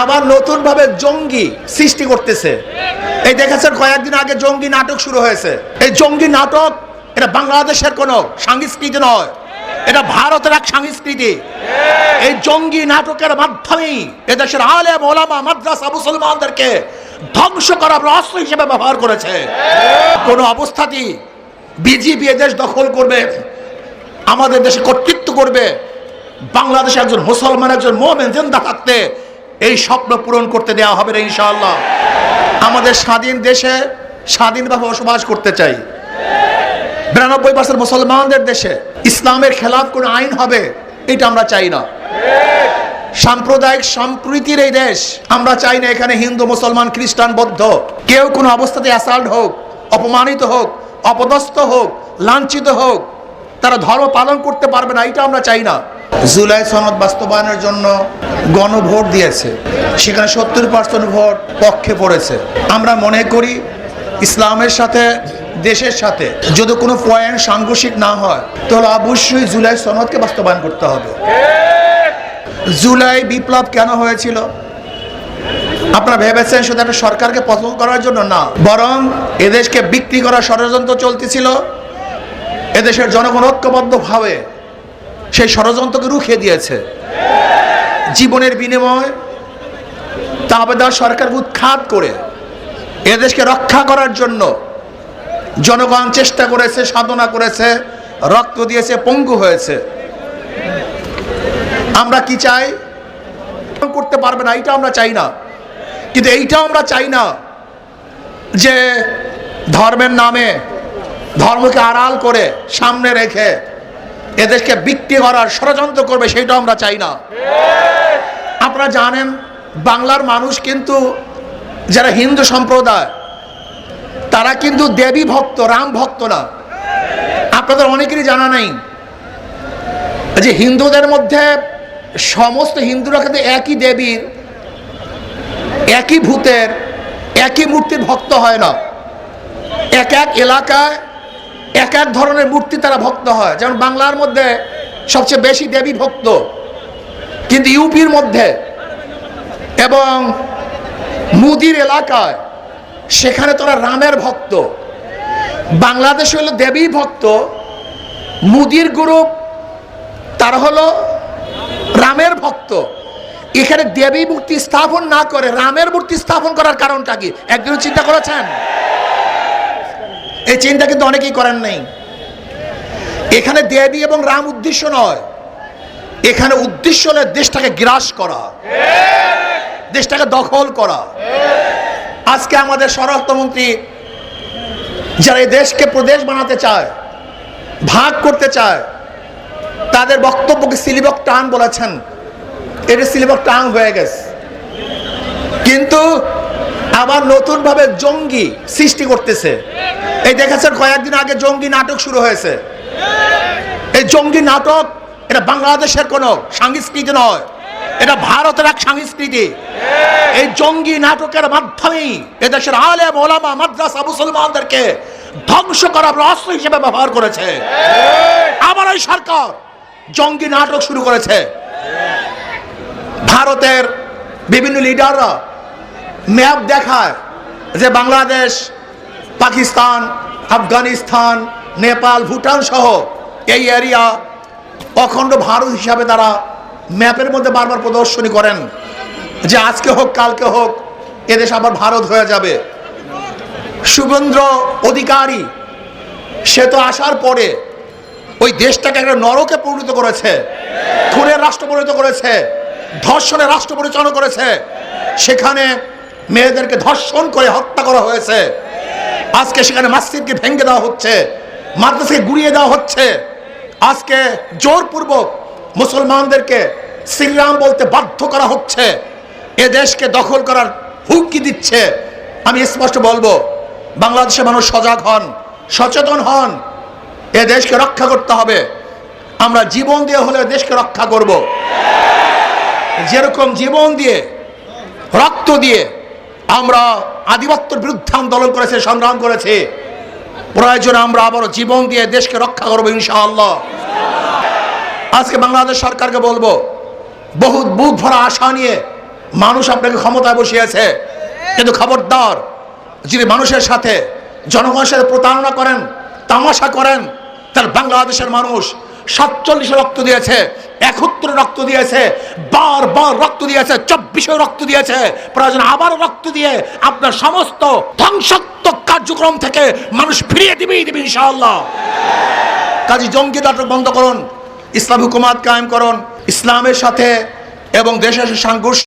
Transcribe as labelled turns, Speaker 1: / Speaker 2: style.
Speaker 1: আবার নতুন ভাবে জঙ্গি সৃষ্টি করতেছে। এই দেখেছেন কয়েকদিন আগে জঙ্গি নাটক শুরু হয়েছে। এই জঙ্গি নাটক এটা বাংলাদেশের কোনো সংস্কৃতি নয়, এটা ভারতের এক সংস্কৃতি। এই জঙ্গি নাটকের মাধ্যমেই এদেশের আলেম ওলামা মাদ্রাসা মুসলমানদেরকে ধ্বংস করার অস্ত্র হিসেবে ব্যবহার করেছে। কোন অবস্থাতেই বিজেপি এদেশ দখল করবে, আমাদের দেশে কর্তৃত্ব করবে, বাংলাদেশে একজন মুসলমান একজন মুমিন জিন্দা থাকতে এই স্বপ্ন পূরণ করতে দেওয়া হবে না ইনশাআল্লাহ। আমাদের স্বাধীন দেশে স্বাধীনভাবে বসবাস করতে চাই। 92% মুসলমানদের দেশে ইসলামের খেলাফ কোন আইন হবে এটা আমরা চাই না। সাম্প্রদায়িক সম্প্রীতির এই দেশ, আমরা চাই না এখানে হিন্দু মুসলমান খ্রিস্টান বৌদ্ধ কেউ কোনো অবস্থাতে অ্যাসাল্ট হোক, অপমানিত হোক, অপদস্থ হোক, লাঞ্ছিত হোক, তারা ধর্ম পালন করতে পারবে না, এটা আমরা চাই না। জুলাই সনদ বাস্তবায়নের জন্য গণভোট দিয়েছে, সেখানে 70% ভোট পক্ষে পড়েছে। আমরা মনে করি ইসলামের সাথে দেশের সাথে যদি কোনো পয়েন্ট সাংঘর্ষিক না হয় তাহলে অবশ্যই জুলাই সনদকে বাস্তবায়ন করতে হবে। জুলাই বিপ্লব কেন হয়েছিল? আপনারা ভেবেছেন শুধু একটা সরকারকে পতন করার জন্য না, বরং এদেশকে বিক্রি করার ষড়যন্ত্র চলতেছিল। এদেশের জনগণ ঐক্যবদ্ধভাবে সেই ষড়যন্ত্রকে রুখে দিয়েছে। জীবনের বিনিময় তাবেদার সরকারকে উৎখাত করে এদেশকে রক্ষা করার জন্য জনগণ চেষ্টা করেছে, সাধনা করেছে, রক্ত দিয়েছে, পঙ্গু হয়েছে। আমরা কি চাই? করতে পারবে না, এটা আমরা চাই না। কিন্তু এইটাও আমরা চাই না যে ধর্মের নামে ধর্মকে আড়াল করে সামনে রেখে এদেশকে বিক্রি করার ষড়যন্ত্র করবে, সেটাও আমরা চাই না। আপনারা জানেন বাংলার মানুষ কিন্তু যারা হিন্দু সম্প্রদায় তারা কিন্তু দেবী ভক্ত, রাম ভক্ত না। আপনাদের অনেকেরই জানা নেই যে হিন্দুদের মধ্যে সমস্ত হিন্দুরা কিন্তু একই দেবীর, একই ভূতের, একই মূর্তির ভক্ত হয় না। এক এক এলাকায় এক এক ধরনের মূর্তি তারা ভক্ত হয়। যেমন বাংলার মধ্যে সবচেয়ে বেশি দেবী ভক্ত, কিন্তু ইউপির মধ্যে এবং মুদির এলাকায় সেখানে তারা রামের ভক্ত। বাংলাদেশে হলো দেবী ভক্ত, মুদির গ্রুপ তারা হলো রামের ভক্ত। এখানে দেবী মূর্তি স্থাপন না করে রামের মূর্তি স্থাপন করার কারণটা কি একদিন চিন্তা করেছেন? এই চিন্তা কিন্তু অনেকেই করেন নাই। এখানে দেবী এবং রাম উদ্দেশ্য নয়, এখানে উদ্দেশ্য হলো দেশটাকে গ্রাস করা, দেশটাকে দখল করা। আজকে আমাদের স্বরাষ্ট্রমন্ত্রী যারা এই দেশকে প্রদেশ বানাতে চায়, ভাগ করতে চায়, তাদের বক্তব্যকে সিলিবক টান বলেছেন। এটা সিলিবক টান হয়ে গেছে, কিন্তু আবার নতুন ভাবে জঙ্গি সৃষ্টি করতেছে। এই দেখেছেন কয়েকদিন আগে জঙ্গি নাটক শুরু হয়েছে। এই জঙ্গি নাটক এটা বাংলাদেশের কোনো সংস্কৃতি নয়, এটা ভারতের এক সংস্কৃতি। এই জঙ্গি নাটকের মাধ্যমেই এদেশের আলেম ওলামা মাদ্রাসা মুসলমানদেরকে ধ্বংস করার অস্ত্র হিসেবে ব্যবহার করেছে। আবার ওই সরকার জঙ্গি নাটক শুরু করেছে। ভারতের বিভিন্ন লিডাররা ম্যাপ দেখায় যে বাংলাদেশ, পাকিস্তান, আফগানিস্তান, নেপাল, ভুটান সহ এই এরিয়া অখণ্ড ভারত হিসাবে তারা ম্যাপের মধ্যে বারবার প্রদর্শনী করেন যে আজকে হোক কালকে হোক এদেশ আবার ভারত হয়ে যাবে। শুভেন্দ্র অধিকারী সে তো আসার পরে ওই দেশটাকে একটা নরকে পরিণত করেছে, খুনের রাষ্ট্র পরিণত করেছে, ধর্ষণের রাষ্ট্র পরিচালনা করেছে। সেখানে মেয়েদেরকে ধর্ষণ করে হত্যা করা হয়েছে। আজকে সেখানে মসজিদকে ভেঙে দেওয়া হচ্ছে, মাদ্রাসাকে গুড়িয়ে দেওয়া হচ্ছে। আজকে জোরপূর্বক মুসলমানদেরকে শ্রীরাম বলতে বাধ্য করা হচ্ছে, এ দেশকে দখল করার হুমকি দিচ্ছে। আমি স্পষ্ট বলবো, বাংলাদেশের মানুষ সজাগ হন, সচেতন হন, এ দেশকে রক্ষা করতে হবে। আমরা জীবন দিয়ে হলে দেশকে রক্ষা করব। যেরকম জীবন দিয়ে, রক্ত দিয়ে আমরা আধিপত্যের বিরুদ্ধে আন্দোলন করেছি, সংগ্রাম করেছি, প্রয়োজনে আমরা আবারও জীবন দিয়ে দেশকে রক্ষা করবো ইনশাআল্লাহ। আজকে বাংলাদেশ সরকারকে বলবো, বহুত বুক ভরা আশা নিয়ে মানুষ আপনাকে ক্ষমতায় বসিয়েছে, কিন্তু খবরদার, যিনি মানুষের সাথে, জনগণের সাথে প্রতারণা করেন, তামাশা করেন, তার বাংলাদেশের মানুষ 47 রক্ত দিয়েছে, 71 রক্ত দিয়েছে, বারবার রক্ত দিয়েছে, 24 রক্ত দিয়েছে, প্রয়োজন আবার রক্ত দিয়ে আপনার সমস্ত ধ্বংসাত্মক কার্যক্রম থেকে মানুষ ফিরিয়ে দিবে ইনশাআল্লাহ। কাজী জঙ্গি নাটক বন্ধ করুন, ইসলাম হুকুমাত কায়েম করুন, ইসলামের সাথে এবং দেশের সাংঘর্ষিক